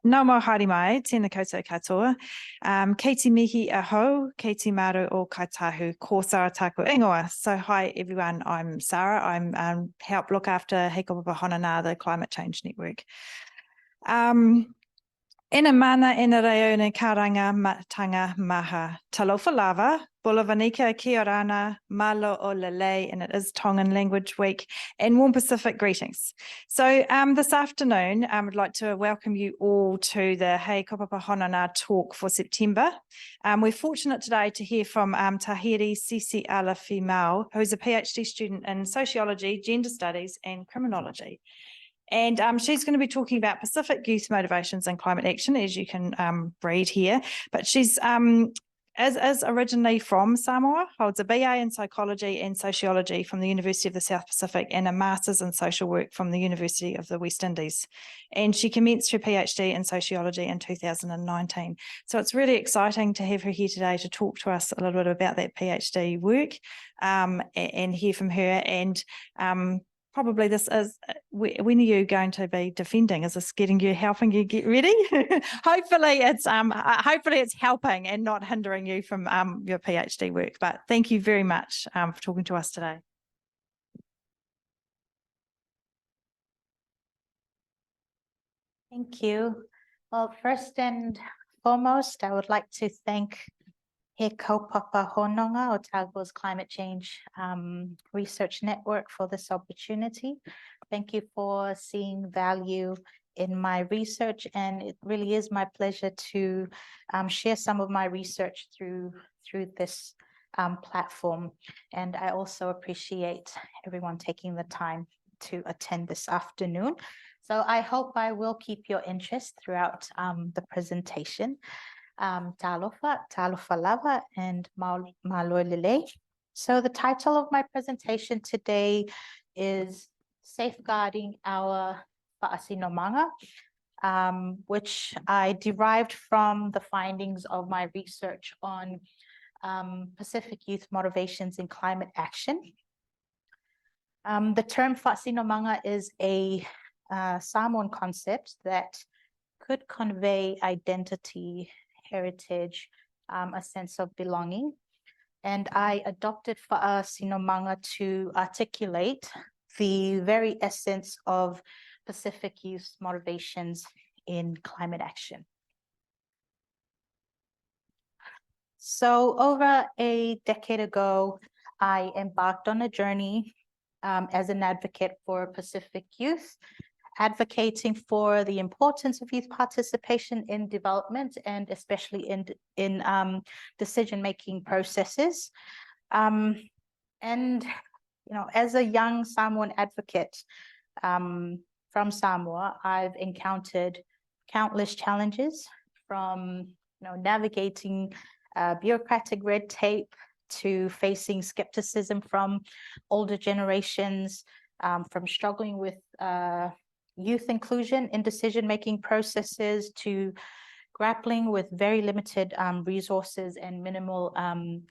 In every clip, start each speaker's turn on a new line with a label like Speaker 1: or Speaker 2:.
Speaker 1: Nau mau haere mai, tēnā koutou katoa. Kei te mihi ahau, kei te maru o kaitahu, ko Sarah taku ingoa. So hi everyone, I'm Sarah. I'm help look after He Kaupapa Honana, the Climate Change Network. Ina mana ina reo ne karanga matanga maha. Talofa lava, Bulavanika, kia orana, malo o lele, and it is Tongan Language Week, and warm Pacific greetings. So this afternoon, I'd like to welcome you all to the He Kaupapa Honana talk for September. We're fortunate today to hear from Tahere Siisiialafia-Mau, who's a PhD student in sociology, gender studies, and criminology. And she's going to be talking about Pacific youth motivations and climate action, as you can read here. But she's is originally from Samoa, holds a BA in psychology and sociology from the University of the South Pacific and a master's in social work from the University of the West Indies. And she commenced her PhD in sociology in 2019. So it's really exciting to have her here today to talk to us a little bit about that PhD work and hear from her. And probably this is, when are you going to be defending? Is this helping you get ready? Hopefully it's helping and not hindering you from your PhD work. But thank you very much for talking to us today.
Speaker 2: Thank you. Well, first and foremost, I would like to thank He Kaupapa Hononga, Otago's Climate Change Research Network, for this opportunity. Thank you for seeing value in my research, and it really is my pleasure to share some of my research through this platform. And I also appreciate everyone taking the time to attend this afternoon. So I hope I will keep your interest throughout the presentation. Talofa lava, and malo lele. So the title of my presentation today is Safeguarding Our Fa'asinomanga, which I derived from the findings of my research on Pacific youth motivations in climate action. The term fa'asinomanga is a Samoan concept that could convey identity, heritage, a sense of belonging. And I adopted fa'asinomanga to articulate the very essence of Pacific youth motivations in climate action. So over a decade ago, I embarked on a journey as an advocate for Pacific youth, advocating for the importance of youth participation in development and especially in decision-making processes. And, you know, as a young Samoan advocate from Samoa, I've encountered countless challenges, from navigating bureaucratic red tape to facing skepticism from older generations, from struggling with youth inclusion in decision-making processes, to grappling with very limited resources and minimal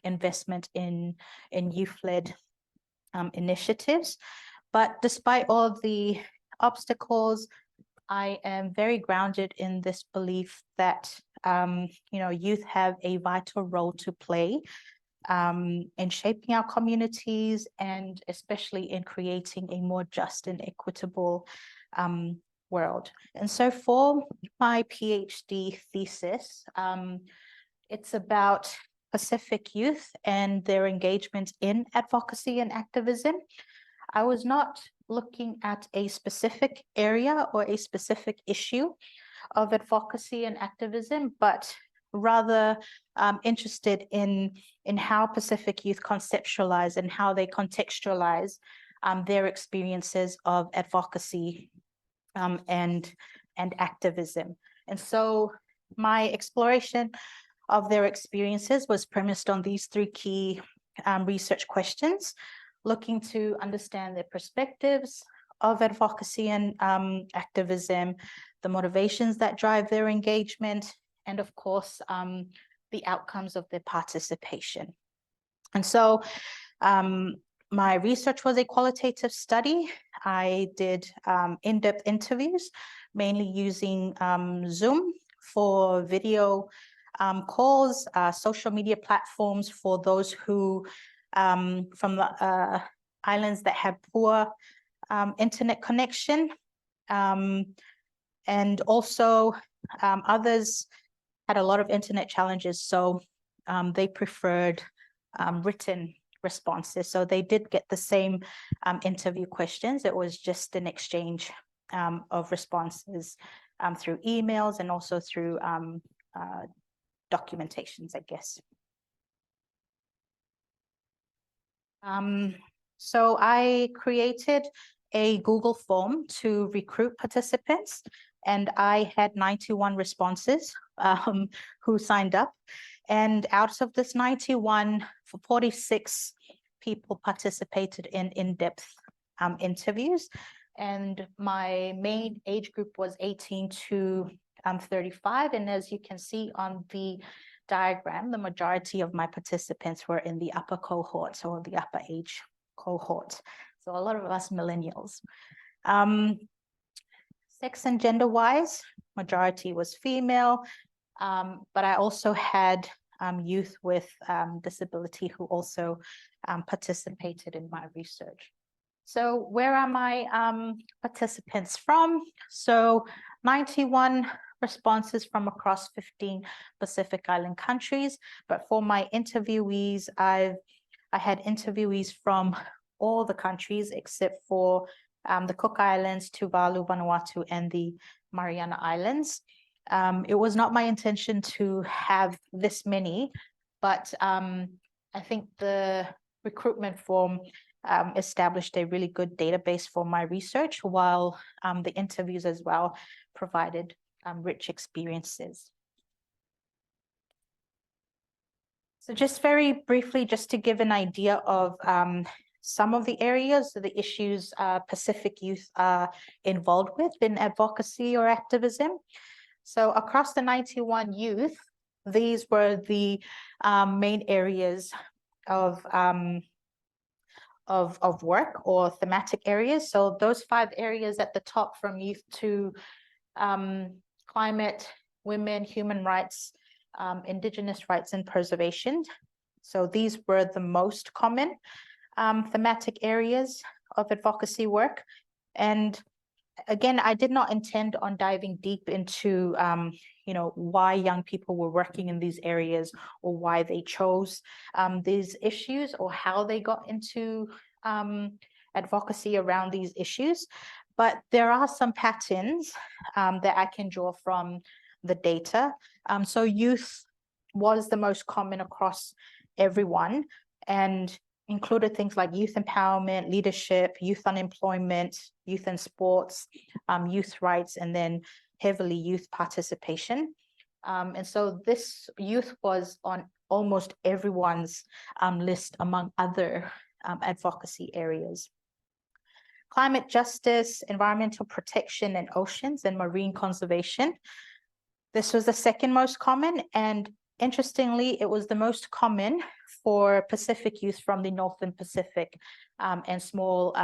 Speaker 2: investment in youth-led initiatives. But despite all the obstacles, I am very grounded in this belief that youth have a vital role to play in shaping our communities, and especially in creating a more just and equitable world. And so for my PhD thesis, it's about Pacific youth and their engagement in advocacy and activism. I was not looking at a specific area or a specific issue of advocacy and activism, but rather interested in how Pacific youth conceptualize and how they contextualize their experiences of advocacy and activism. And so my exploration of their experiences was premised on these three key research questions, looking to understand their perspectives of advocacy and activism, the motivations that drive their engagement, and of course, the outcomes of their participation. And so my research was a qualitative study. I did in-depth interviews mainly using Zoom for video calls, social media platforms for those who from the islands that have poor internet connection, and also others had a lot of internet challenges, so they preferred written responses. So they did get the same interview questions. It was just an exchange of responses through emails and also through documentations, I guess. So I created a Google form to recruit participants, and I had 91 responses who signed up. And out of this 91, 46 people participated in in-depth interviews. And my main age group was 18 to 35. And as you can see on the diagram, the majority of my participants were in the upper cohort, or the upper age cohort. So a lot of us millennials. Sex and gender wise, majority was female, but I also had youth with disability who also participated in my research. So where are my participants from? So 91 responses from across 15 Pacific Island countries, but for my interviewees, I had interviewees from all the countries except for the Cook Islands, Tuvalu, Vanuatu, and the Mariana Islands. It was not my intention to have this many, but I think the recruitment form established a really good database for my research, while the interviews as well provided rich experiences. So just very briefly, just to give an idea of some of the areas, the issues Pacific youth are involved with in advocacy or activism. So across the 91 youth, these were the main areas of work or thematic areas. So those 5 areas at the top, from youth to climate, women, human rights, Indigenous rights and preservation. So these were the most common thematic areas of advocacy work. And again, I did not intend on diving deep into why young people were working in these areas, or why they chose these issues, or how they got into advocacy around these issues. But there are some patterns that I can draw from the data. So youth was the most common across everyone, and included things like youth empowerment, leadership, youth unemployment, youth in sports, youth rights, and then heavily youth participation. And so this youth was on almost everyone's list, among other advocacy areas. Climate justice, environmental protection, and oceans and marine conservation. This was the second most common, and interestingly, it was the most common for Pacific youth from the Northern Pacific and small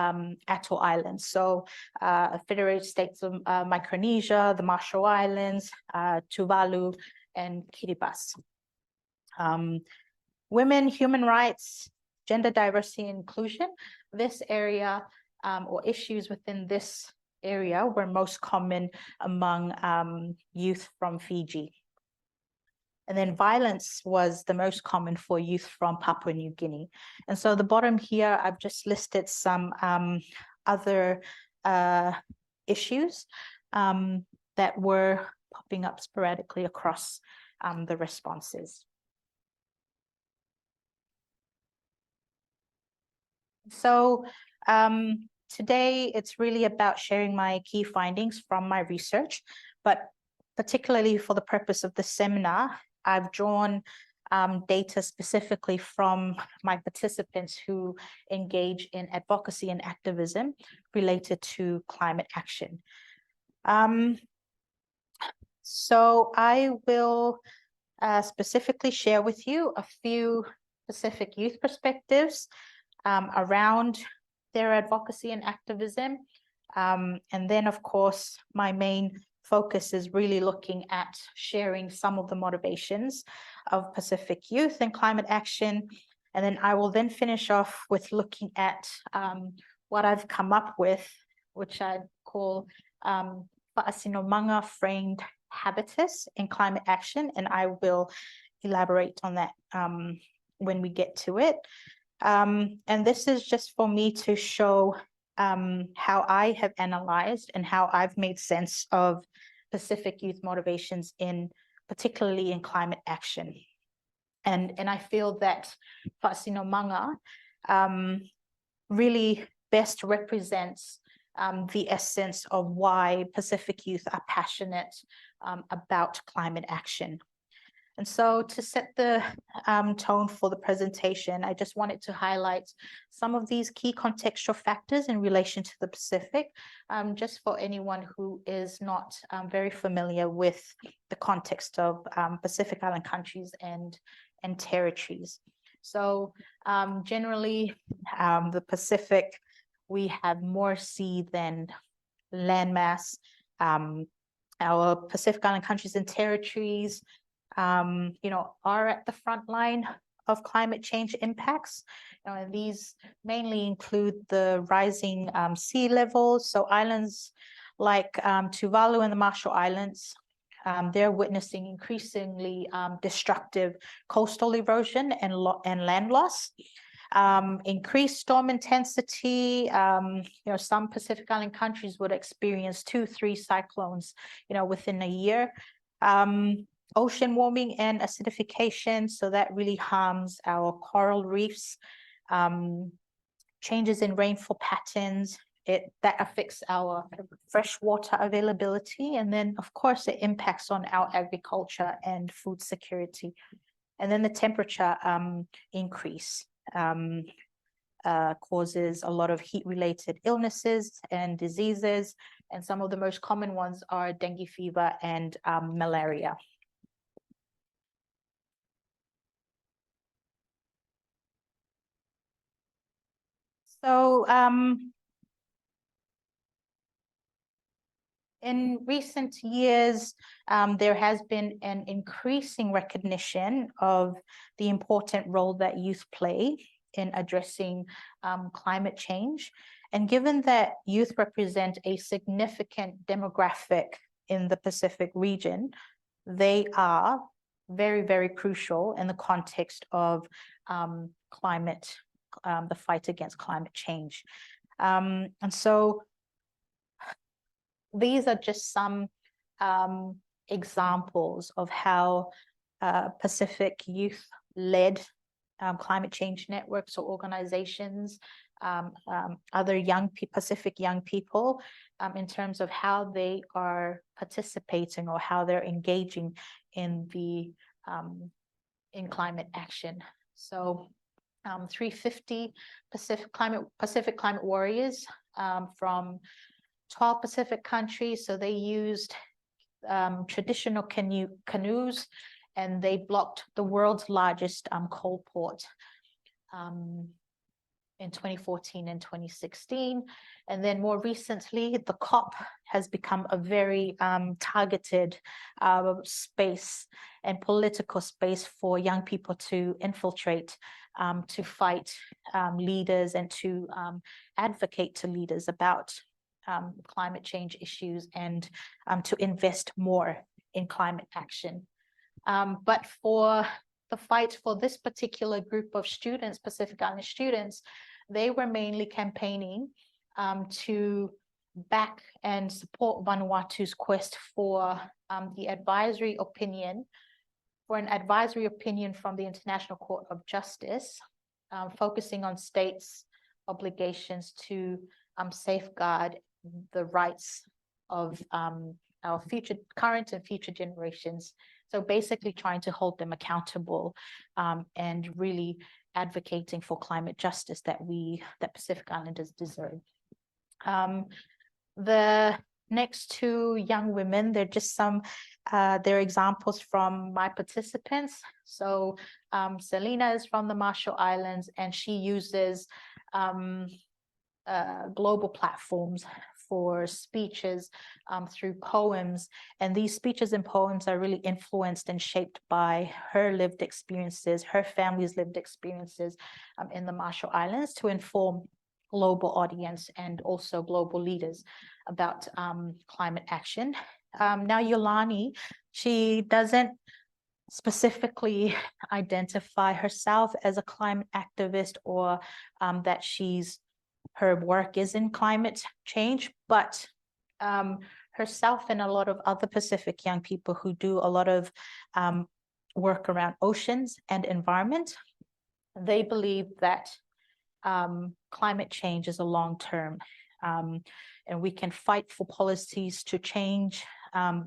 Speaker 2: atoll islands. So Federated States of Micronesia, the Marshall Islands, Tuvalu, and Kiribati. Women, human rights, gender diversity and inclusion. This area or issues within this area were most common among youth from Fiji. And then violence was the most common for youth from Papua New Guinea. And so the bottom here, I've just listed some other issues that were popping up sporadically across the responses. So today, it's really about sharing my key findings from my research, but particularly for the purpose of the seminar, I've drawn data specifically from my participants who engage in advocacy and activism related to climate action. So I will specifically share with you a few Pacific youth perspectives around their advocacy and activism, And then, of course, my main focus is really looking at sharing some of the motivations of Pacific youth and climate action. And then I will then finish off with looking at what I've come up with, which I call Fa'asinomanga framed habitus in climate action. And I will elaborate on that when we get to it. And this is just for me to show how I have analyzed and how I've made sense of Pacific youth motivations particularly in climate action. And I feel that Fa'asinomanga really best represents the essence of why Pacific youth are passionate about climate action. And so to set the tone for the presentation, I just wanted to highlight some of these key contextual factors in relation to the Pacific, just for anyone who is not very familiar with the context of Pacific Island countries and territories. So generally, the Pacific, we have more sea than landmass. Our Pacific Island countries and territories are at the front line of climate change impacts. And these mainly include the rising sea levels. So islands like Tuvalu and the Marshall Islands, they're witnessing increasingly destructive coastal erosion and land loss. Increased storm intensity. Some Pacific Island countries would experience 2-3 cyclones, within a year. Ocean warming and acidification, so that really harms our coral reefs. Changes in rainfall patterns, that affects our freshwater availability, and then of course it impacts on our agriculture and food security. And then the temperature increase causes a lot of heat-related illnesses and diseases, and some of the most common ones are dengue fever and malaria. So in recent years, there has been an increasing recognition of the important role that youth play in addressing climate change. And given that youth represent a significant demographic in the Pacific region, they are very, very crucial in the context of the fight against climate change. And so these are just some examples of how Pacific youth-led climate change networks or organizations, other Pacific young people, in terms of how they are participating or how they're engaging in climate action. So 350 Pacific climate warriors from 12 Pacific countries. So they used traditional canoes, and they blocked the world's largest coal port in 2014 and 2016. And then more recently, the COP has become a very targeted space and political space for young people to infiltrate, to fight leaders and to advocate to leaders about climate change issues and to invest more in climate action. But for the fight for this particular group of students, Pacific Island students, they were mainly campaigning to back and support Vanuatu's quest for an advisory opinion from the International Court of Justice, focusing on states' obligations to safeguard the rights of our current and future generations. So basically trying to hold them accountable and really advocating for climate justice that Pacific Islanders deserve. The next two young women, they're just they're examples from my participants. So Selena is from the Marshall Islands, and she uses global platforms for speeches through poems. And these speeches and poems are really influenced and shaped by her lived experiences, her family's lived experiences in the Marshall Islands, to inform global audience and also global leaders about climate action. Now, Yolani, she doesn't specifically identify herself as a climate activist, or that her work is in climate change, but herself and a lot of other Pacific young people who do a lot of work around oceans and environment, they believe that climate change is a long-term, and we can fight for policies to change,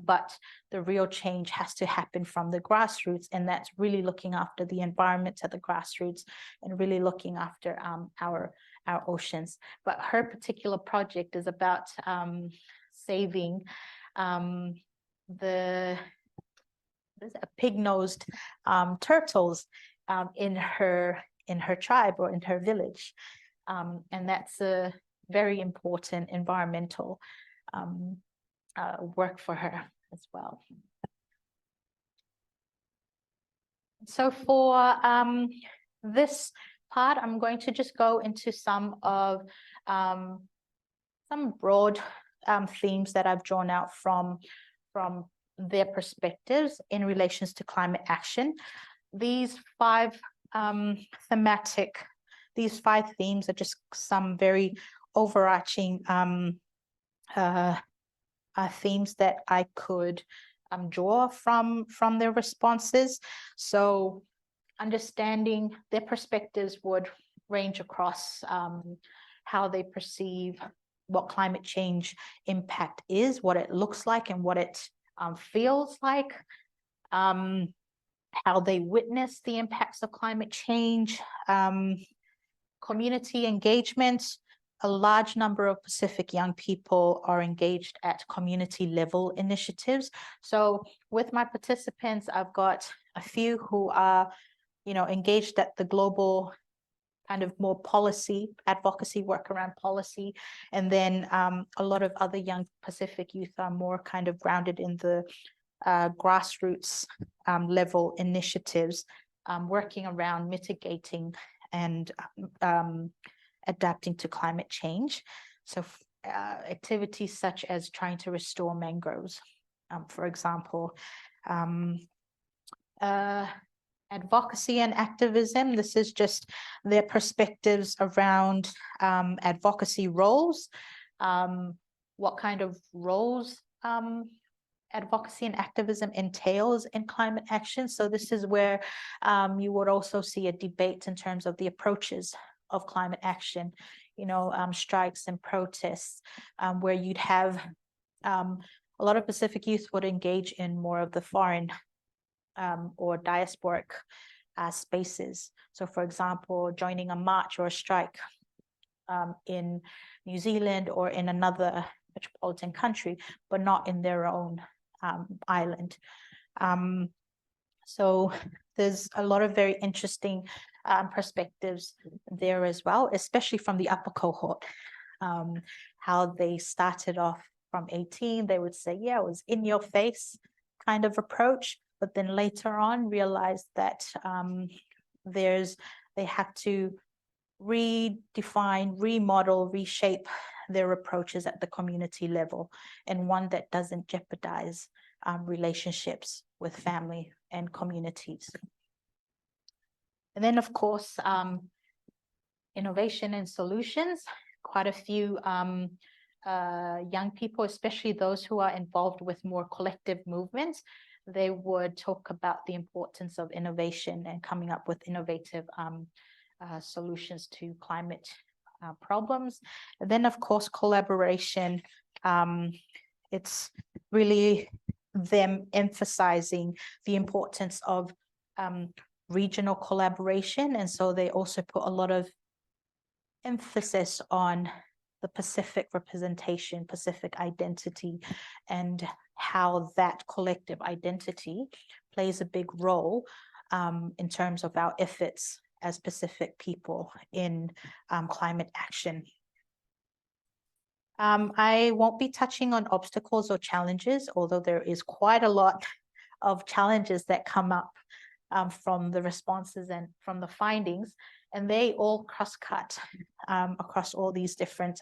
Speaker 2: but the real change has to happen from the grassroots, and that's really looking after the environment at the grassroots and really looking after our oceans. But her particular project is about saving the pig-nosed turtles in her tribe or in her village, and that's a very important environmental work for her as well. So for this part, I'm going to just go into some broad themes that I've drawn out from their perspectives in relations to climate action. These five themes are just some very overarching themes that I could draw from their responses. So understanding their perspectives would range across how they perceive what climate change impact is, what it looks like, and what it feels like, how they witness the impacts of climate change, community engagement. A large number of Pacific young people are engaged at community level initiatives. So with my participants, I've got a few who are, engaged at the global kind of more policy advocacy work around policy. And then a lot of other young Pacific youth are more kind of grounded in the grassroots level initiatives, working around mitigating and adapting to climate change. So activities such as trying to restore mangroves, for example. Advocacy and activism, this is just their perspectives around advocacy roles, what kind of roles advocacy and activism entails in climate action. So this is where you would also see a debate in terms of the approaches of climate action, strikes and protests, where you'd have a lot of Pacific youth would engage in more of the foreign or diasporic spaces. So for example, joining a march or a strike in New Zealand or in another metropolitan country, but not in their own island. So there's a lot of very interesting perspectives there as well, especially from the upper cohort, how they started off from 18, they would say, yeah, it was in your face kind of approach, but then later on realized that they have to redefine, remodel, reshape their approaches at the community level, and one that doesn't jeopardize relationships with family and communities. And then, of course, innovation and solutions. Quite a few young people, especially those who are involved with more collective movements, they would talk about the importance of innovation and coming up with innovative solutions to climate problems. And then, of course, collaboration. It's really them emphasizing the importance of regional collaboration. And so they also put a lot of emphasis on the Pacific representation, Pacific identity, and how that collective identity plays a big role in terms of our efforts as Pacific people in climate action. I won't be touching on obstacles or challenges, although there is quite a lot of challenges that come up from the responses and from the findings, and they all cross-cut across all these different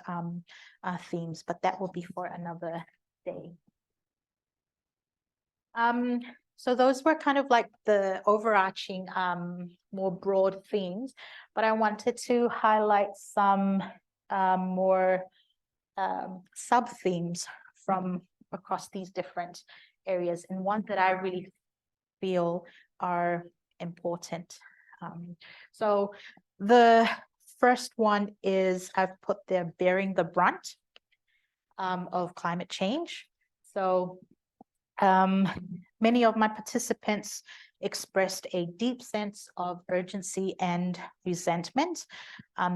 Speaker 2: themes, but that will be for another day. So those were kind of like the overarching, more broad themes, but I wanted to highlight some more sub-themes from across these different areas, and ones that I really feel are important. So the first one is, I've put there, bearing the brunt of climate change. So many of my participants expressed a deep sense of urgency and resentment.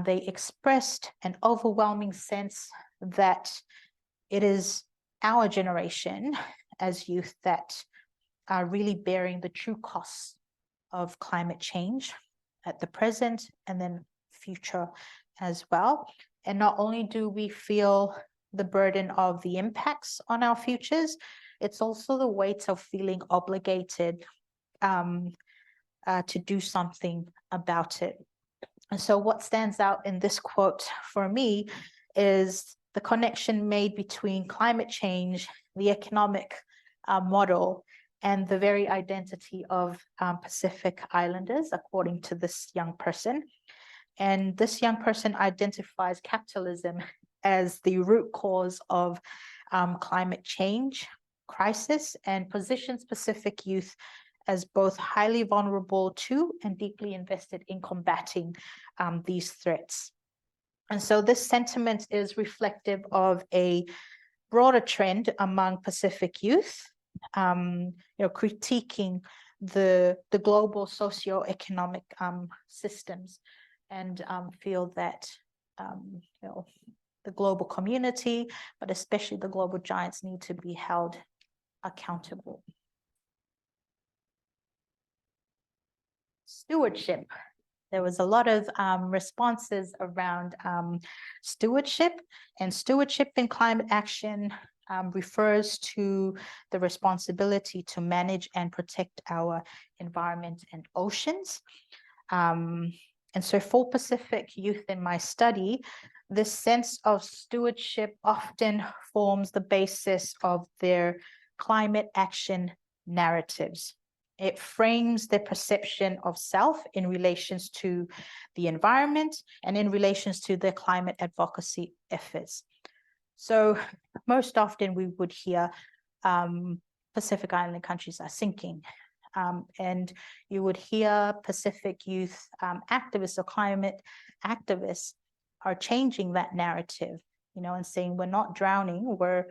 Speaker 2: They expressed an overwhelming sense that it is our generation as youth that are really bearing the true costs of climate change at the present and then future as well. And not only do we feel the burden of the impacts on our futures, it's also the weight of feeling obligated to do something about it. And so what stands out in this quote for me is the connection made between climate change, the economic model, and the very identity of Pacific Islanders, according to this young person. And this young person identifies capitalism as the root cause of climate change crisis, and positions Pacific youth as both highly vulnerable to and deeply invested in combating these threats. And so this sentiment is reflective of a broader trend among Pacific youth, critiquing the global socio-economic systems, and feel that the global community, but especially the global giants, need to be held accountable. Stewardship. There was a lot of responses around stewardship, and stewardship in climate action refers to the responsibility to manage and protect our environment and oceans. And so for Pacific youth in my study, this sense of stewardship often forms the basis of their climate action narratives. It frames their perception of self in relations to the environment and in relations to their climate advocacy efforts. So most often we would hear Pacific Island countries are sinking. And you would hear Pacific youth activists or climate activists are changing that narrative, and saying we're not drowning, we're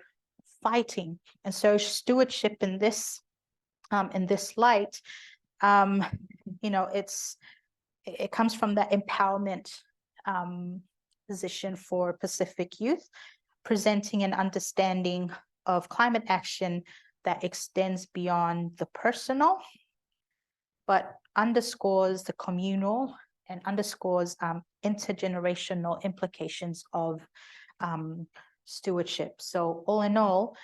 Speaker 2: fighting. And so stewardship in this light, it comes from that empowerment position for Pacific youth, presenting an understanding of climate action that extends beyond the personal, but underscores the communal and underscores intergenerational implications of stewardship. So all in all,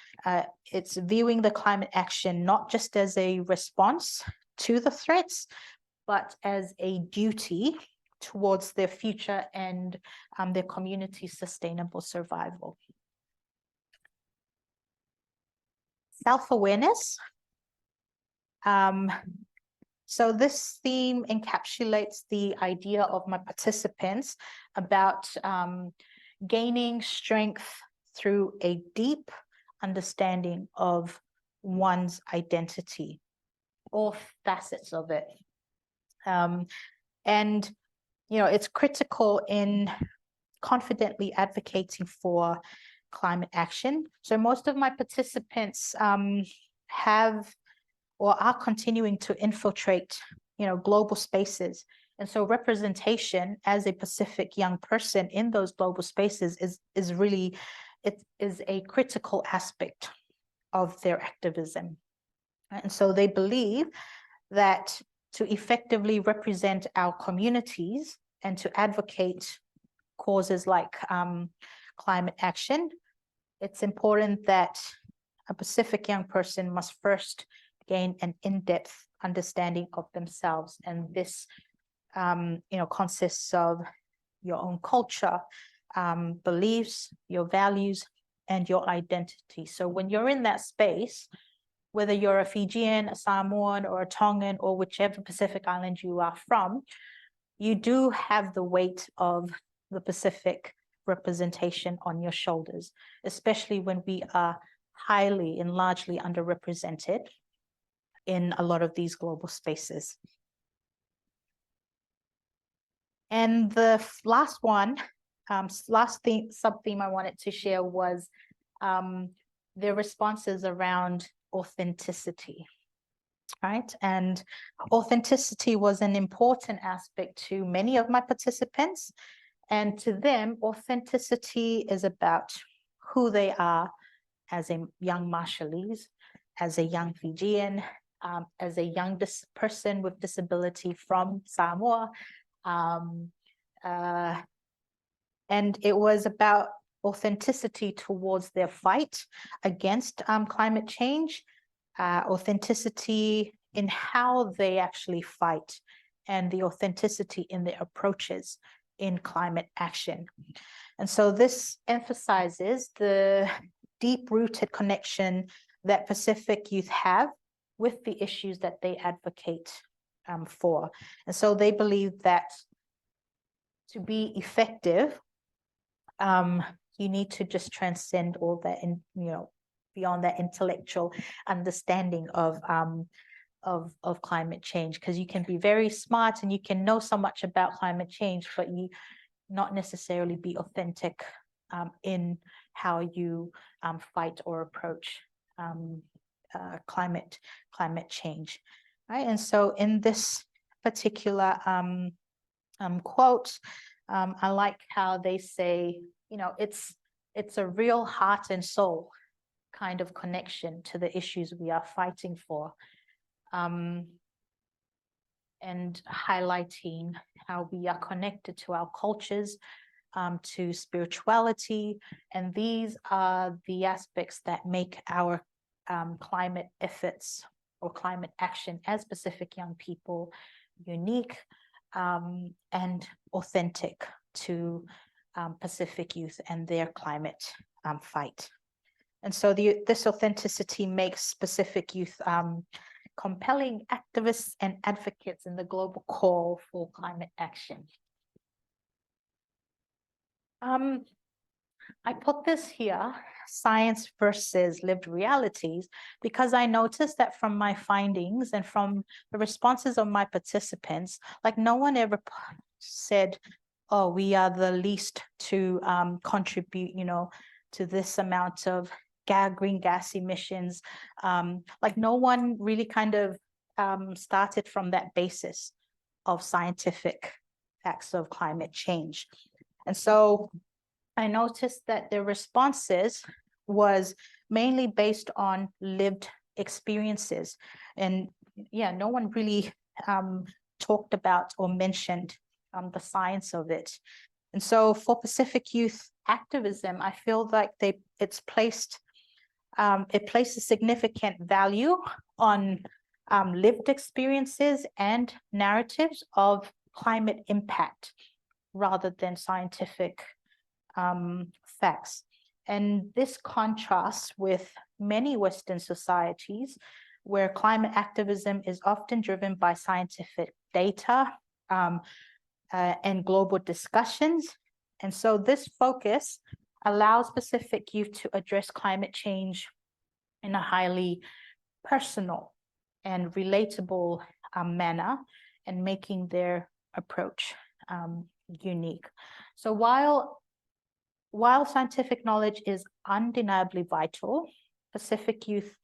Speaker 2: it's viewing the climate action not just as a response to the threats, but as a duty towards their future and their community's sustainable survival. Self-awareness. So this theme encapsulates the idea of my participants about gaining strength through a deep understanding of one's identity, all facets of it. And it's critical in confidently advocating for climate action. So most of my participants have or are continuing to infiltrate, global spaces. And so representation as a Pacific young person in those global spaces is really, it is a critical aspect of their activism. And so they believe that to effectively represent our communities and to advocate causes like climate action, it's important that a Pacific young person must first gain an in-depth understanding of themselves. And this, consists of your own culture, beliefs, your values, and your identity. So when you're in that space, whether you're a Fijian, a Samoan, or a Tongan, or whichever Pacific island you are from, you do have the weight of the Pacific representation on your shoulders, especially when we are highly and largely underrepresented in a lot of these global spaces. And the last one, sub-theme I wanted to share was the responses around authenticity, right? And authenticity was an important aspect to many of my participants. And to them, authenticity is about who they are as a young Marshallese, as a young Fijian, as a young person with disability from Samoa. And it was about authenticity towards their fight against climate change, authenticity in how they actually fight, and the authenticity in their approaches in climate action. And so this emphasizes the deep-rooted connection that Pacific youth have with the issues that they advocate for. And so they believe that to be effective, you need to just transcend all that, and beyond that intellectual understanding of climate change, because you can be very smart and you can know so much about climate change, but you not necessarily be authentic in how you fight or approach climate change, right? And so in this particular quote, I like how they say, it's a real heart and soul kind of connection to the issues we are fighting for, and highlighting how we are connected to our cultures, to spirituality, and these are the aspects that make our climate efforts or climate action as Pacific young people unique and authentic to Pacific youth and their climate fight. And so this authenticity makes Pacific youth compelling activists and advocates in the global call for climate action. I put this here, science versus lived realities, because I noticed that from my findings and from the responses of my participants, like no one ever said, oh, we are the least to contribute, to this amount of green gas emissions. Like no one really kind of started from that basis of scientific facts of climate change. And so I noticed that the responses was mainly based on lived experiences. And yeah, no one really talked about or mentioned the science of it. And so for Pacific youth activism, I feel like it places significant value on lived experiences and narratives of climate impact rather than scientific facts. And this contrasts with many Western societies where climate activism is often driven by scientific data and global discussions. And so this focus allows Pacific youth to address climate change in a highly personal and relatable manner, and making their approach unique. So while scientific knowledge is undeniably vital, Pacific youth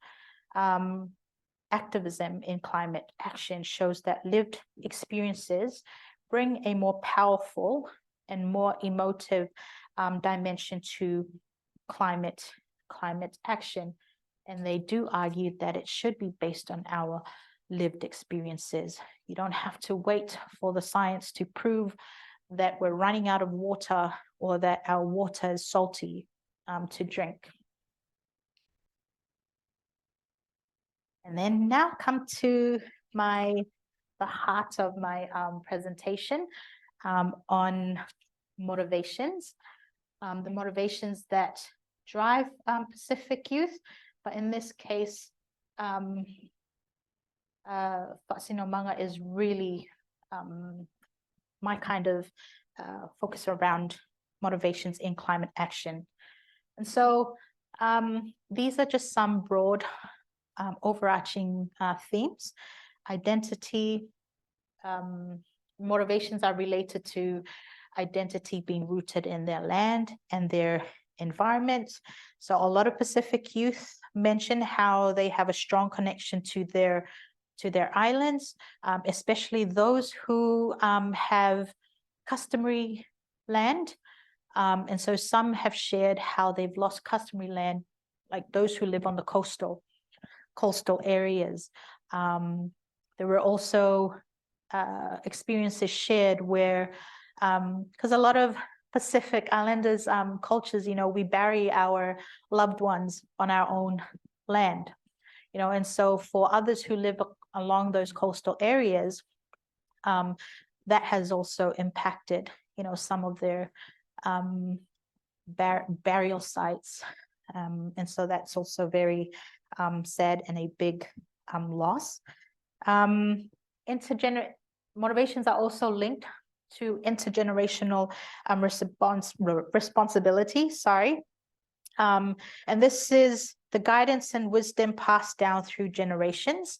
Speaker 2: activism in climate action shows that lived experiences bring a more powerful and more emotive dimension to climate action. And they do argue that it should be based on our lived experiences. You don't have to wait for the science to prove that we're running out of water or that our water is salty to drink. And then now come to the heart of my presentation on motivations, the motivations that drive Pacific youth, but in this case, Whasinomanga is really my kind of focus around motivations in climate action. And so these are just some broad overarching themes. Identity, motivations are related to identity being rooted in their land and their environment. So a lot of Pacific youth mention how they have a strong connection to their islands, especially those who have customary land. And so some have shared how they've lost customary land, like those who live on the coastal areas. There were also experiences shared where, because a lot of Pacific Islanders cultures, we bury our loved ones on our own land, and so for others who live along those coastal areas, that has also impacted, some of their burial sites. And so that's also very sad and a big loss. Motivations are also linked to intergenerational responsibility. And this is the guidance and wisdom passed down through generations,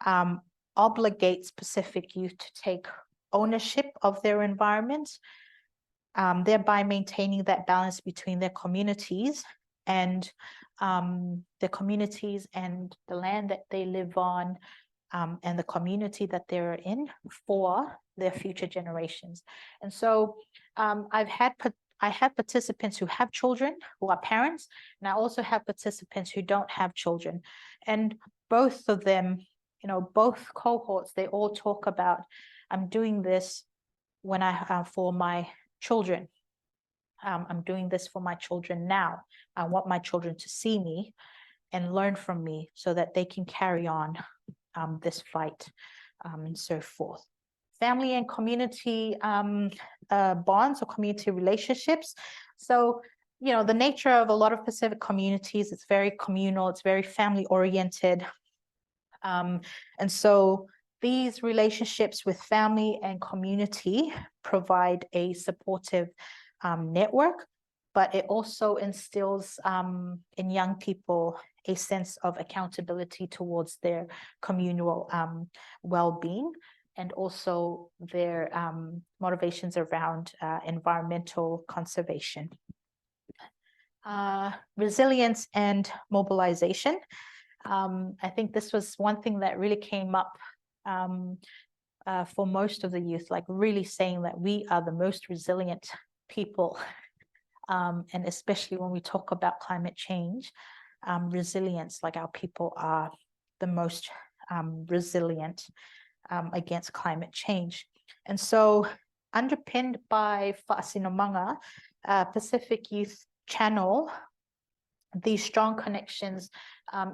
Speaker 2: obligates Pacific youth to take ownership of their environment, thereby maintaining that balance between their communities and the land that they live on, and the community that they're in for their future generations. And so I have participants who have children, who are parents, and I also have participants who don't have children. And both of them, both cohorts, they all talk about, I'm doing this for my children. I'm doing this for my children now. I want my children to see me and learn from me so that they can carry on this fight, and so forth. Family and community bonds or community relationships. So, the nature of a lot of Pacific communities, it's very communal, it's very family oriented. And so these relationships with family and community provide a supportive network, but it also instills in young people a sense of accountability towards their communal well-being, and also their motivations around environmental conservation. Resilience and mobilization. I think this was one thing that really came up for most of the youth, like really saying that we are the most resilient people. And especially when we talk about climate change, resilience, like our people are the most resilient against climate change. And so underpinned by Whasinomanga, Pacific Youth channel these strong connections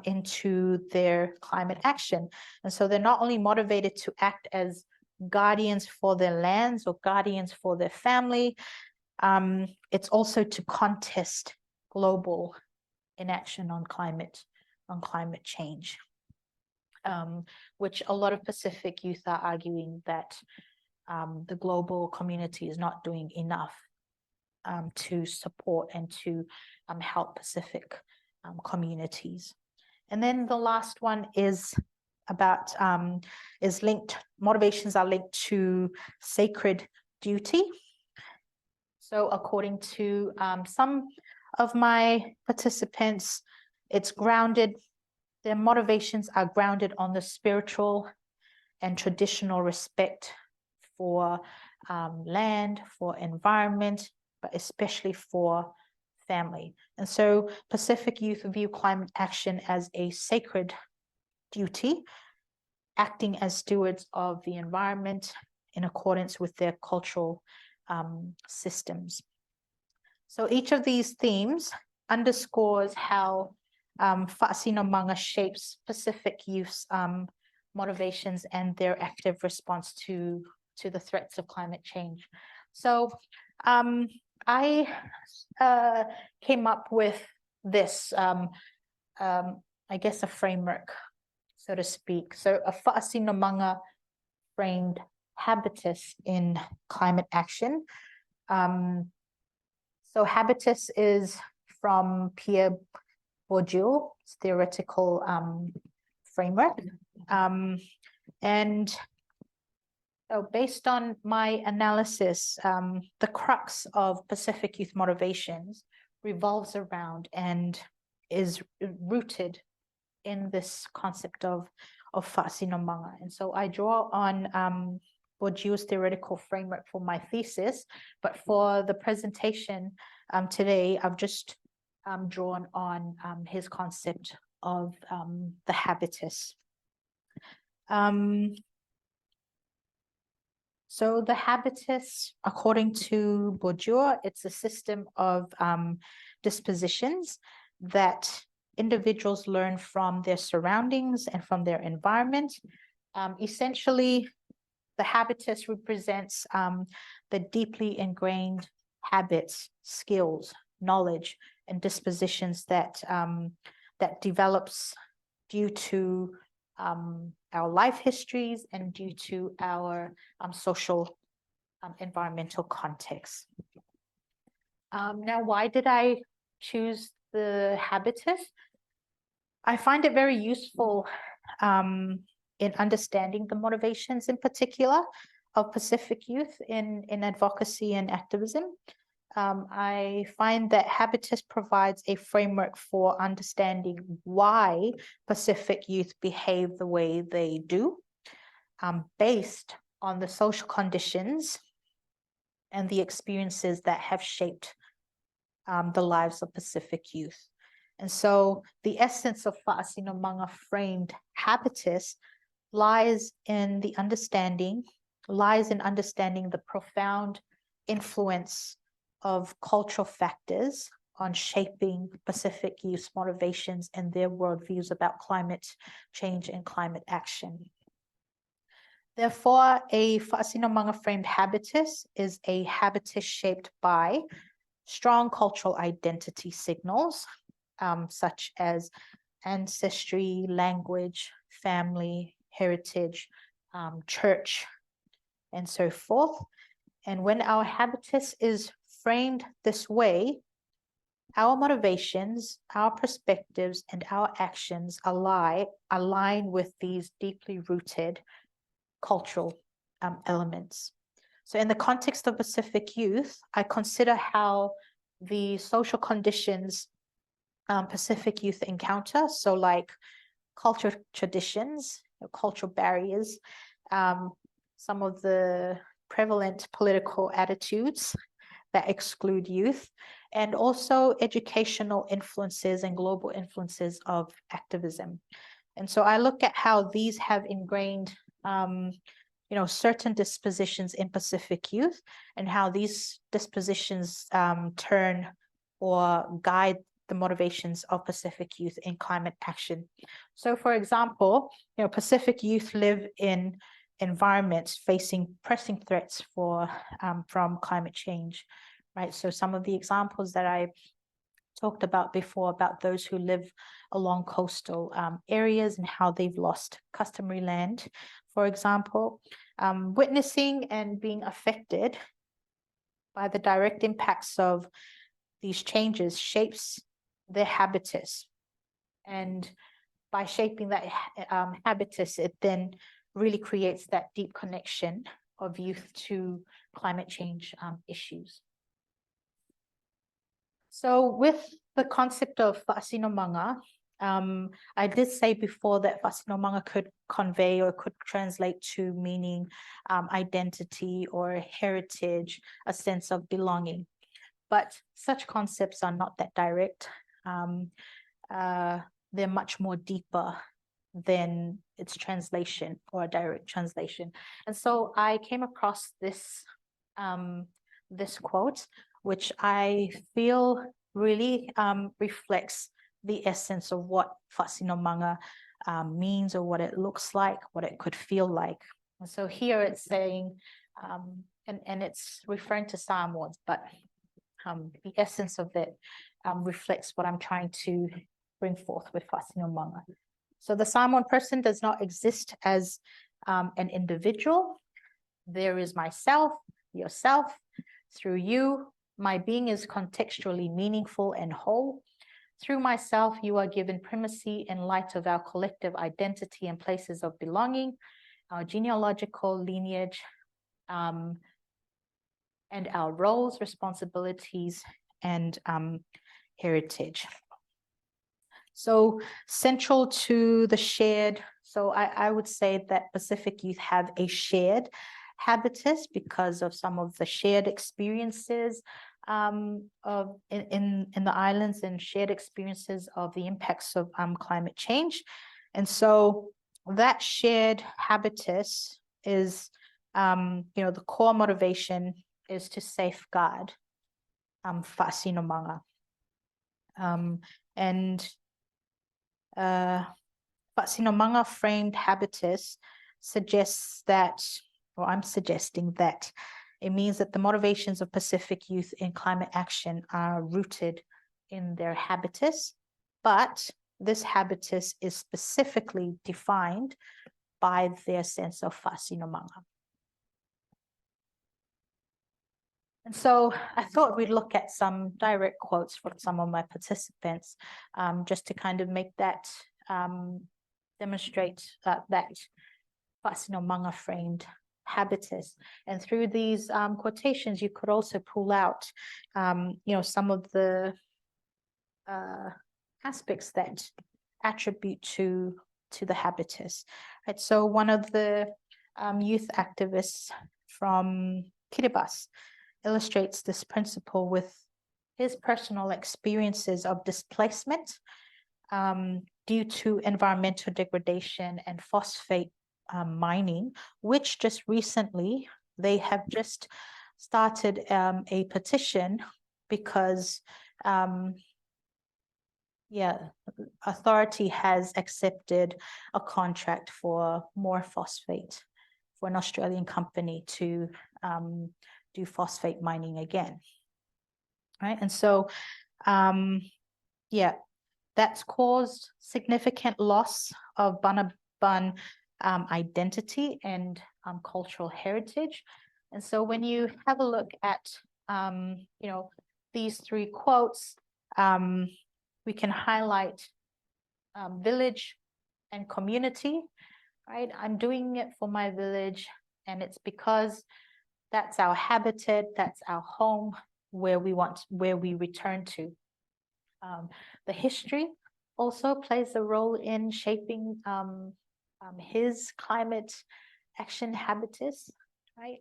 Speaker 2: into their climate action. And so they're not only motivated to act as guardians for their lands or guardians for their family, it's also to contest global inaction on climate change, which a lot of Pacific youth are arguing that the global community is not doing enough to support and to help Pacific communities. And then the last one is about, motivations are linked to sacred duty. So according to some of my participants, their motivations are grounded on the spiritual and traditional respect for land, for environment, but especially for family. And so Pacific youth view climate action as a sacred duty, acting as stewards of the environment in accordance with their cultural systems. So each of these themes underscores how Fa'asinomanga shapes Pacific youth motivations and their active response to the threats of climate change. So I came up with this, I guess, a framework, so to speak. So a fa'asinomanga framed habitus in climate action. So habitus is from Pierre Bourdieu's theoretical framework. And so based on my analysis, the crux of Pacific youth motivations revolves around and is rooted in this concept of fa'asinomanga. And so I draw on Bourdieu's theoretical framework for my thesis, but for the presentation today, I've just drawn on his concept of the habitus. So the habitus, according to Bourdieu, it's a system of dispositions that individuals learn from their surroundings and from their environment. Essentially, the habitus represents the deeply ingrained habits, skills, knowledge, and dispositions that that develops due to our life histories and due to our social environmental context. Now, why did I choose the habitus? I find it very useful in understanding the motivations in particular of Pacific youth in advocacy and activism. I find that habitus provides a framework for understanding why Pacific youth behave the way they do, based on the social conditions and the experiences that have shaped the lives of Pacific youth. And so the essence of fa'asinomanga framed habitus lies in understanding the profound influence of cultural factors on shaping Pacific youth motivations and their worldviews about climate change and climate action. Therefore, a fa'asinomanga framed habitus is a habitus shaped by strong cultural identity signals, such as ancestry, language, family, heritage, church, and so forth. And when our habitus is framed this way, our motivations, our perspectives, and our actions align with these deeply rooted cultural elements. So in the context of Pacific youth, I consider how the social conditions Pacific youth encounter, so like cultural traditions, cultural barriers, some of the prevalent political attitudes that exclude youth, and also educational influences and global influences of activism. And so I look at how these have ingrained certain dispositions in Pacific youth, and how these dispositions turn or guide the motivations of Pacific youth in climate action. So for example, Pacific youth live in environments facing pressing threats from climate change, right? So some of the examples that I talked about before, about those who live along coastal areas and how they've lost customary land, for example, witnessing and being affected by the direct impacts of these changes shapes their habitus. And by shaping that habitus, it then really creates that deep connection of youth to climate change issues. So with the concept of fa'asinomanga, I did say before that fa'asinomanga could convey or could translate to meaning identity or heritage, a sense of belonging. But such concepts are not that direct. They're much more deeper than its translation or a direct translation. And so I came across this, this quote, which I feel really reflects the essence of what Whasinomanga means, or what it looks like, what it could feel like. And so here it's saying, and it's referring to Samoans, but the essence of it reflects what I'm trying to bring forth with Whasinomanga. So the Samoan person does not exist as an individual. There is myself, yourself. Through you, my being is contextually meaningful and whole. Through myself, you are given primacy in light of our collective identity and places of belonging, our genealogical lineage, and our roles, responsibilities, and heritage. So central to the shared, so I would say that Pacific youth have a shared habitus because of some of the shared experiences of in the islands, and shared experiences of the impacts of climate change. And so that shared habitus is, the core motivation is to safeguard Whasinomanga. And Whasinomanga framed habitus suggests that, or I'm suggesting that, it means that the motivations of Pacific youth in climate action are rooted in their habitus, but this habitus is specifically defined by their sense of Whasinomanga. And so I thought we'd look at some direct quotes from some of my participants, just to kind of make that, demonstrate that Whasinomanga framed habitus. And through these quotations, you could also pull out, some of the aspects that attribute to the habitus. Right. So one of the youth activists from Kiribati illustrates this principle with his personal experiences of displacement due to environmental degradation and phosphate mining, which just recently they have just started a petition because authority has accepted a contract for more phosphate for an Australian company to do phosphate mining again, right? And so, that's caused significant loss of Banaban identity and cultural heritage. And so when you have a look at, these three quotes, we can highlight village and community, right? I'm doing it for my village, and it's because that's our habitat, that's our home, where we return to. The history also plays a role in shaping his climate action habitus, right?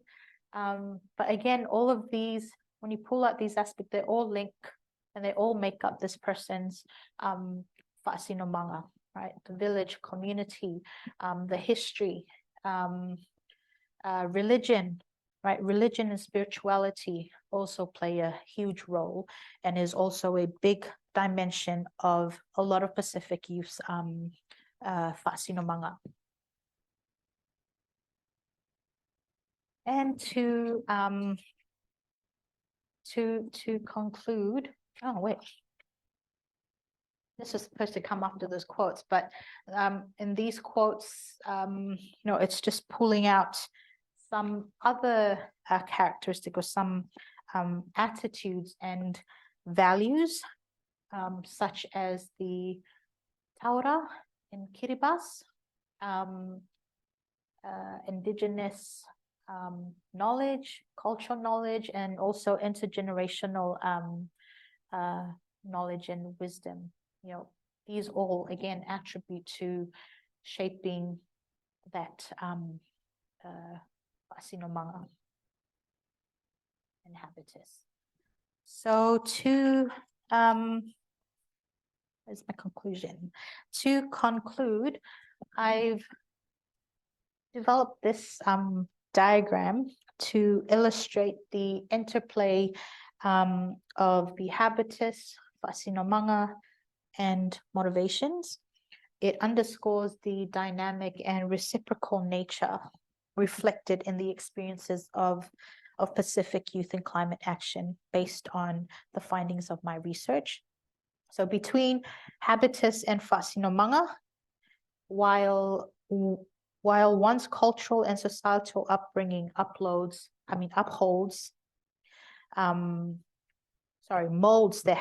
Speaker 2: But again, all of these, when you pull out these aspects, they all link and they all make up this person's Whasinomanga, right? The village, community, the history, religion, right? Religion and spirituality also play a huge role and is also a big dimension of a lot of Pacific youth's Whasinomanga. And to conclude, oh wait, this is supposed to come after those quotes, but in these quotes, it's just pulling out some other characteristic or some attitudes and values, such as the Taura in Kiribati, indigenous knowledge, cultural knowledge, and also intergenerational knowledge and wisdom. These all again attribute to shaping that Whasinomanga and habitus. So here's my conclusion. To conclude, I've developed this diagram to illustrate the interplay of the habitus, Whasinomanga, and motivations. It underscores the dynamic and reciprocal nature reflected in the experiences of Pacific youth in climate action based on the findings of my research. So between habitus and whasinomanga, while one's cultural and societal upbringing molds their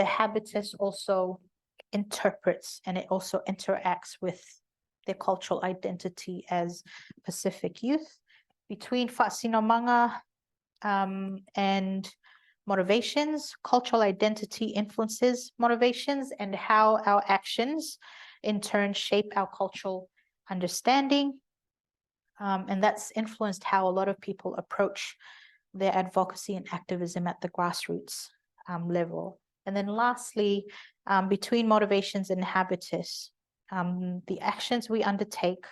Speaker 2: habitus also interprets, and it also interacts with their cultural identity as Pacific youth. Between whasinomanga and motivations, cultural identity influences motivations and how our actions in turn shape our cultural understanding. And that's influenced how a lot of people approach their advocacy and activism at the grassroots level. And then lastly, between motivations and habitus, the actions we undertake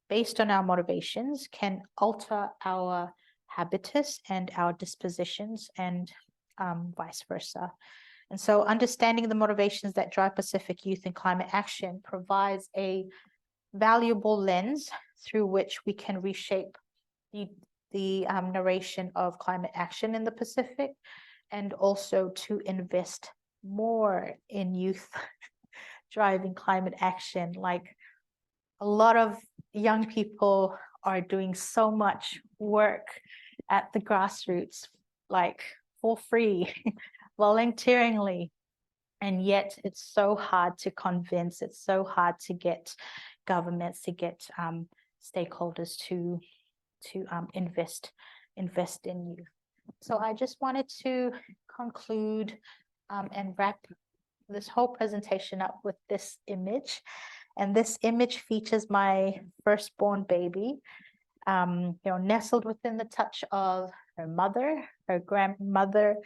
Speaker 2: based on our motivations can alter our habitus and our dispositions, and vice versa. And so understanding the motivations that drive Pacific youth in climate action provides a valuable lens through which we can reshape the narration of climate action in the Pacific, and also to invest more in youth driving climate action. Like, a lot of young people are doing so much work at the grassroots, like for free, volunteeringly, and yet it's so hard to convince, it's so hard to get governments, to get stakeholders to invest in youth. So I just wanted to conclude and wrap this whole presentation up with this image. And this image features my firstborn baby, nestled within the touch of her mother, her grandmother,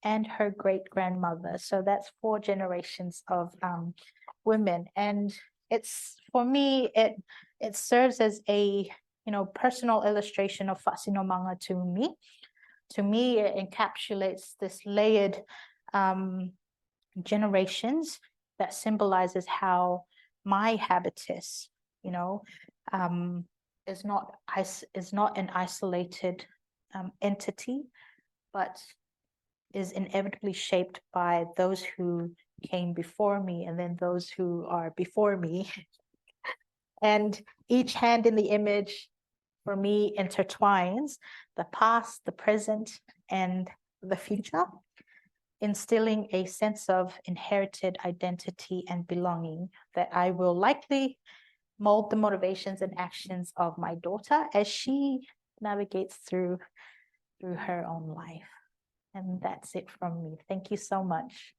Speaker 2: and her great-grandmother. So that's 4 generations of women. And it's, for me, it serves as a personal illustration of whasinomanga to me. To me, it encapsulates this layered generations that symbolizes how my habitus, is not an isolated entity, but is inevitably shaped by those who came before me, and then those who are before me. And each hand in the image, for me, intertwines the past, the present, and the future, instilling a sense of inherited identity and belonging that I will likely mold the motivations and actions of my daughter as she navigates through her own life. And that's it from me. Thank you so much.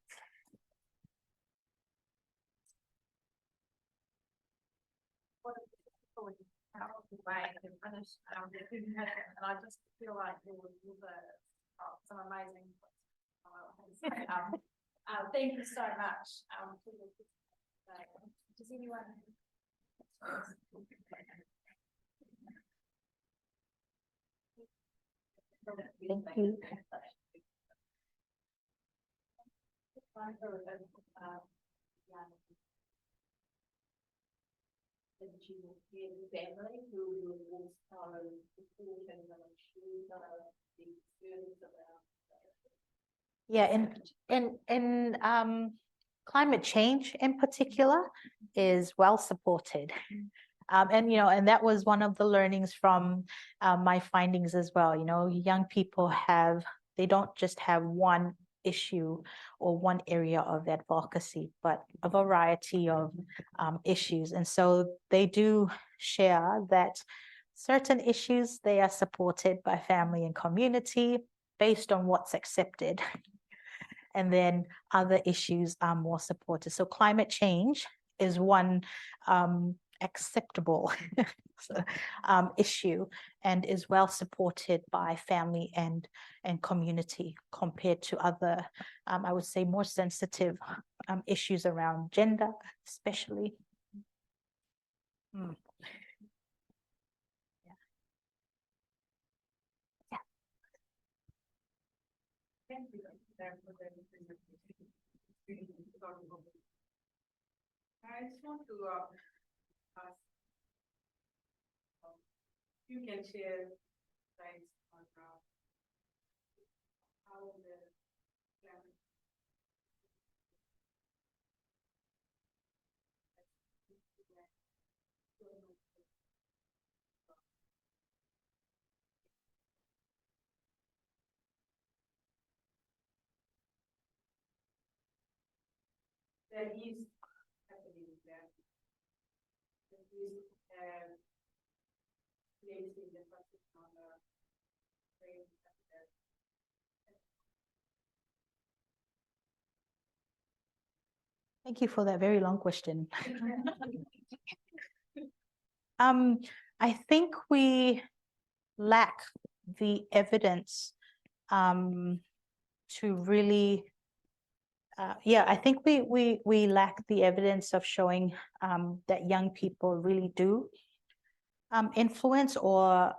Speaker 3: And I just feel like there was some amazing. Thank you so much. Does anyone?
Speaker 2: Thank you.
Speaker 3: Family who will also support and ensure the service around.
Speaker 2: Yeah, in climate change in particular is well supported. And that was one of the learnings from my findings as well. Young people they don't just have one issue or one area of advocacy, but a variety of issues. And so they do share that certain issues, they are supported by family and community based on what's accepted. And then other issues are more supported. So climate change is one acceptable issue, and is well supported by family and community, compared to other, I would say, more sensitive issues around gender, especially.
Speaker 3: Thank you for the presentation. I just want to ask, you can share insights on how the climate that is happening there. That is placing the focus on the brain sector.
Speaker 2: Thank you for that very long question. I think we lack the evidence to really, I think we lack the evidence of showing that young people really do influence, or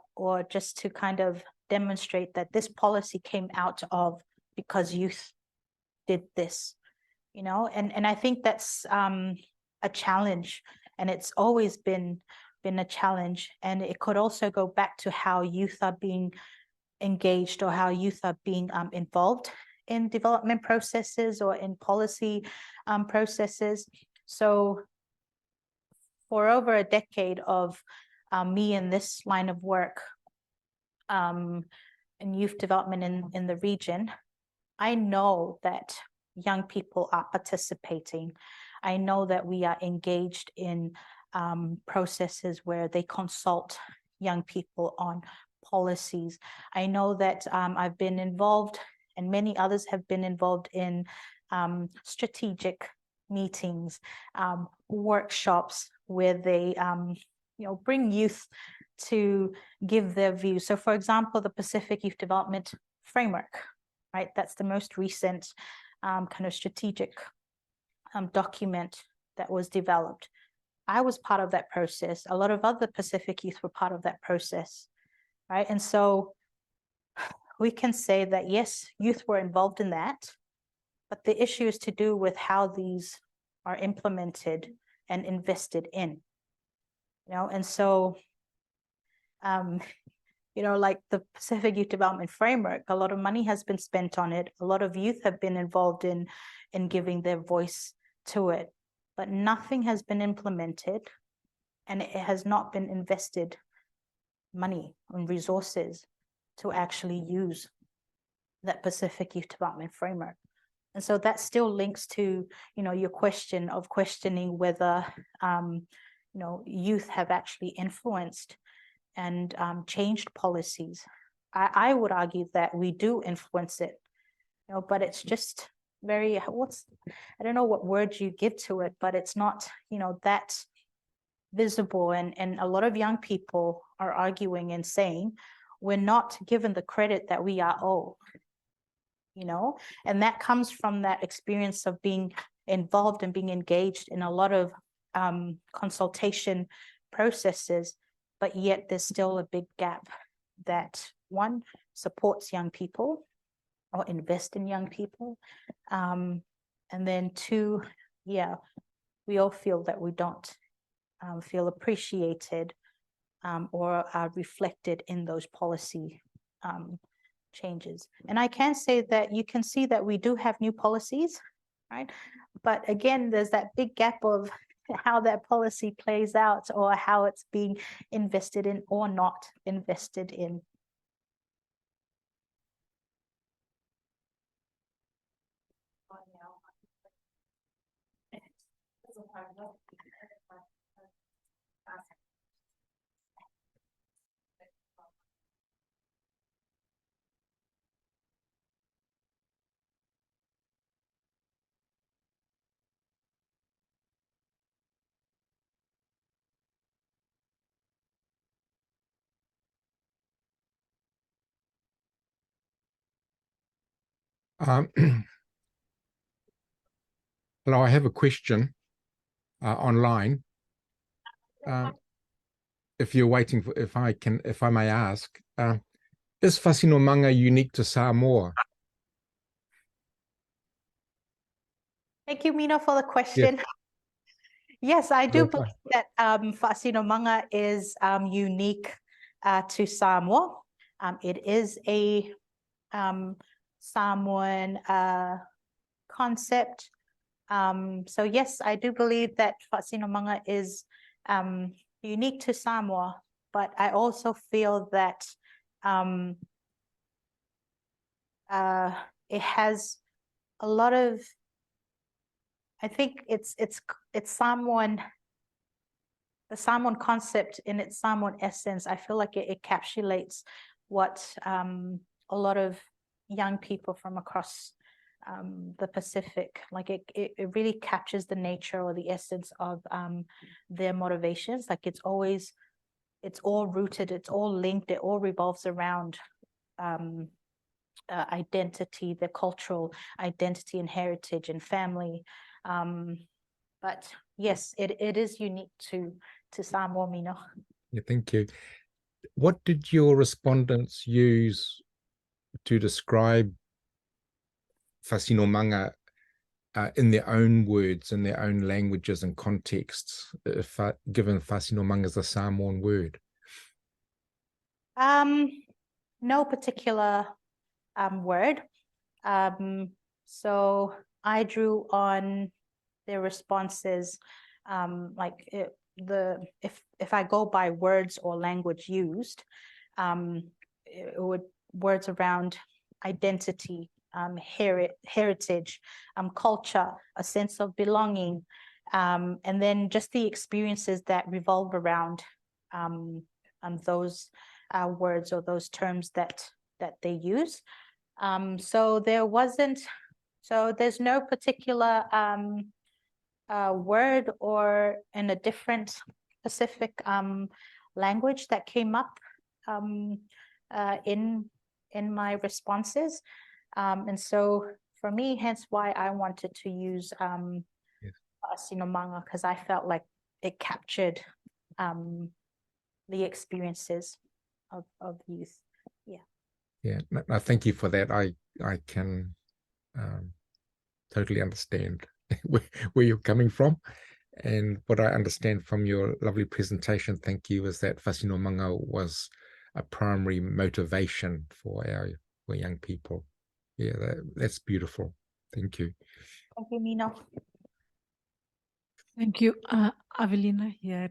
Speaker 2: just to kind of demonstrate that this policy came out of because youth did this, you know, and I think that's a challenge, and it's always been a challenge. And it could also go back to how youth are being engaged, or how youth are being involved in development processes or in policy processes. So for over a decade of me in this line of work in youth development in the region, I know that young people are participating. I know that we are engaged in processes where they consult young people on policies. I know that I've been involved, and many others have been involved in strategic meetings, workshops where they bring youth to give their views. So for example, the Pacific Youth Development Framework, right? That's the most recent kind of strategic document that was developed. I was part of that process. A lot of other Pacific youth were part of that process, right? And so we can say that, yes, youth were involved in that, but the issue is to do with how these are implemented and invested in, you know? And so, like the Pacific Youth Development Framework, a lot of money has been spent on it. A lot of youth have been involved in giving their voice to it, but nothing has been implemented, and it has not been invested money and resources to actually use that Pacific Youth Development Framework. And so that still links to, your question of questioning whether, youth have actually influenced and changed policies. I would argue that we do influence it, but it's just very, I don't know what words you give to it, but it's not, that visible. And a lot of young people are arguing and saying, we're not given the credit that we are owed, and that comes from that experience of being involved and being engaged in a lot of consultation processes, but yet there's still a big gap that, one, supports young people or invest in young people. And then two, we all feel that we don't feel appreciated or are reflected in those policy changes. And I can say that you can see that we do have new policies, right? But again, there's that big gap of how that policy plays out, or how it's being invested in or not invested in.
Speaker 4: Hello, I have a question online. If you're waiting for, if I may ask, is whasinomanga unique to Samoa?
Speaker 2: Thank you, Mina, for the question. Yes, I do
Speaker 4: Well,
Speaker 2: believe that Fa'asinomanga is unique to Samoa. It is a Samoan concept. So yes, I do believe that Fa'asinomanga is unique to Samoa, but I also feel that it has a lot of, I think it's Samoan, the Samoan concept in its Samoan essence. I feel like it encapsulates what a lot of young people from across the Pacific, like it really captures the nature or the essence of their motivations. Like it's all rooted, it's all linked, it all revolves around identity, their cultural identity and heritage and family. But yes, it is unique to Samoa, Mino.
Speaker 4: yeah, thank you. What did your respondents use to describe Fa'asinomanga in their own words, in their own languages and contexts, given Fa'asinomanga is a Samoan word?
Speaker 2: No particular word. So I drew on their responses, like if I go by words or language used, it would words around identity, heritage, culture, a sense of belonging, and then just the experiences that revolve around those words or those terms that they use. So there's no particular word or in a different Pacific language that came up in my responses. And so for me, hence why I wanted to use Fa'asinomanga, because I felt like it captured the experiences of youth.
Speaker 4: Yeah, no, thank you for that. I can totally understand where you're coming from. And what I understand from your lovely presentation, thank you, is that Fa'asinomanga was a primary motivation for young people. Yeah, that's beautiful. Thank you.
Speaker 2: Thank you, Mino.
Speaker 5: Thank you, Avelina, here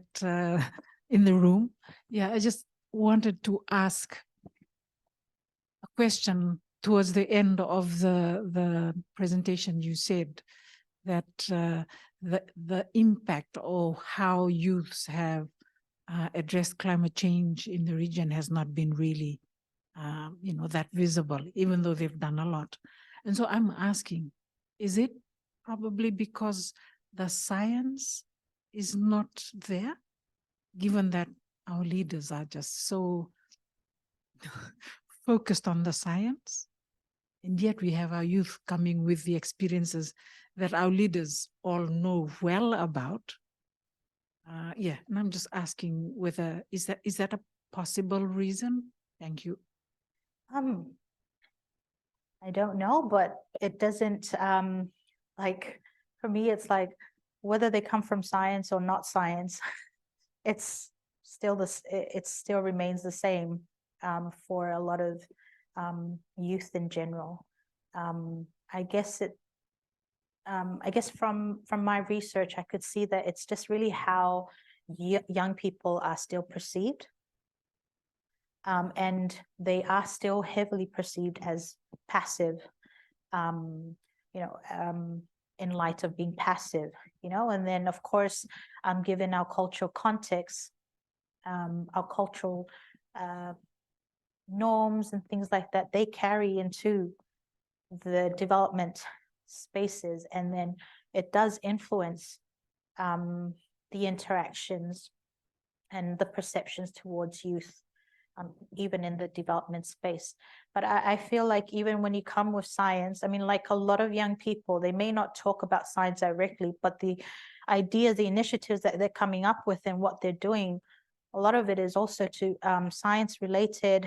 Speaker 5: in the room. Yeah, I just wanted to ask a question towards the end of the presentation. You said that the impact of how youths have addressed climate change in the region has not been really, that visible, even though they've done a lot. And so I'm asking, is it probably because the science is not there, given that our leaders are just so focused on the science? And yet we have our youth coming with the experiences that our leaders all know well about. Yeah, and I'm just asking whether, is that a possible reason? Thank you.
Speaker 2: I don't know, but it doesn't, like, for me, it's like, whether they come from science or not science, it's still it still remains the same for a lot of youth in general. I guess from my research, I could see that it's just really how young people are still perceived. And they are still heavily perceived as passive, in light of being passive, and then of course, given our cultural context, our cultural norms and things like that, they carry into the development spaces, and then it does influence the interactions and the perceptions towards youth, even in the development space. But I feel like even when you come with science, I mean, like a lot of young people, they may not talk about science directly, but the ideas, the initiatives that they're coming up with and what they're doing, a lot of it is also to science related,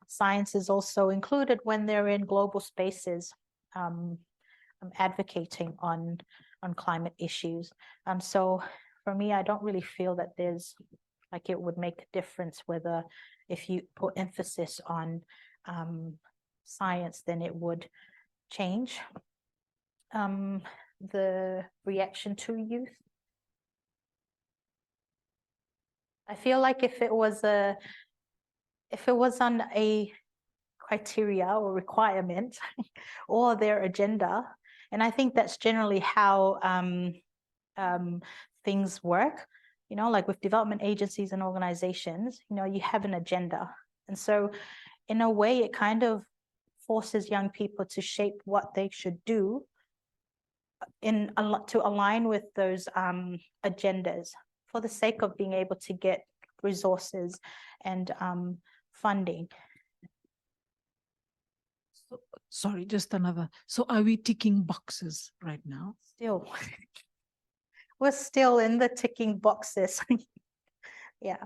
Speaker 2: science is also included when they're in global spaces, advocating on climate issues. So for me, I don't really feel that there's like it would make a difference whether if you put emphasis on science, then it would change the reaction to youth. I feel like if it was on a criteria or requirement or their agenda, and I think that's generally how things work, you know, like with development agencies and organizations, you know, you have an agenda. And so in a way, it kind of forces young people to shape what they should do to align with those agendas for the sake of being able to get resources and funding.
Speaker 5: So, sorry, just another. So are we ticking boxes right now?
Speaker 2: Still, we're still in the ticking boxes. Yeah.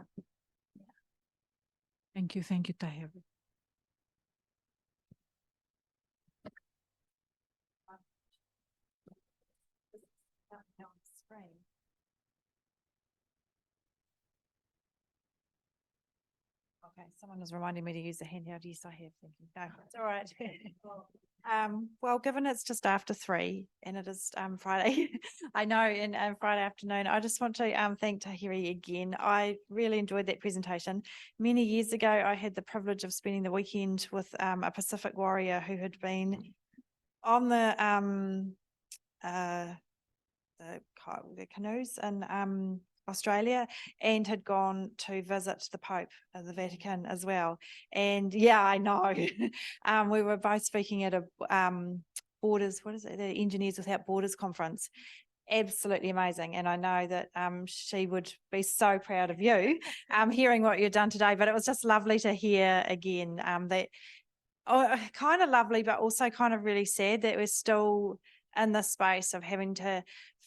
Speaker 5: Thank you, Tahere.
Speaker 1: Okay, someone was reminding me to use the handheld. Yes, I have. Thank you. No, it's all right. Well, given it's just after 3 and it is Friday, I know, and Friday afternoon, I just want to thank Tahere again. I really enjoyed that presentation. Many years ago, I had the privilege of spending the weekend with a Pacific warrior who had been on the canoes in Australia and had gone to visit the Pope of the Vatican as well. And yeah, I know. We were both speaking at a Borders, what is it? The Engineers Without Borders conference. Absolutely amazing. And I know that she would be so proud of you hearing what you've done today. But it was just lovely to hear again that kind of lovely, but also kind of really sad that we're still in the space of having to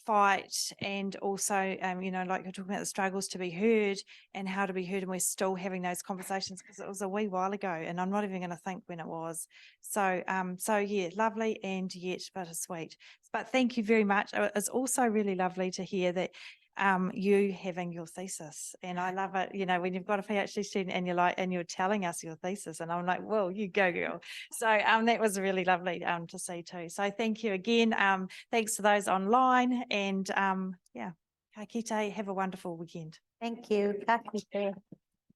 Speaker 1: fight and also, you know, like you're talking about the struggles to be heard and how to be heard. And we're still having those conversations because it was a wee while ago and I'm not even going to think when it was. So, yeah, lovely and yet bittersweet. But thank you very much. It's also really lovely to hear that you having your thesis, and I love it, you know, when you've got a PhD student and you're telling us your thesis, and I'm like, well, you go girl. So that was really lovely to see too. So thank you again. Thanks to those online, and yeah, ka kite, have a wonderful weekend.
Speaker 2: Thank you. Ka kite.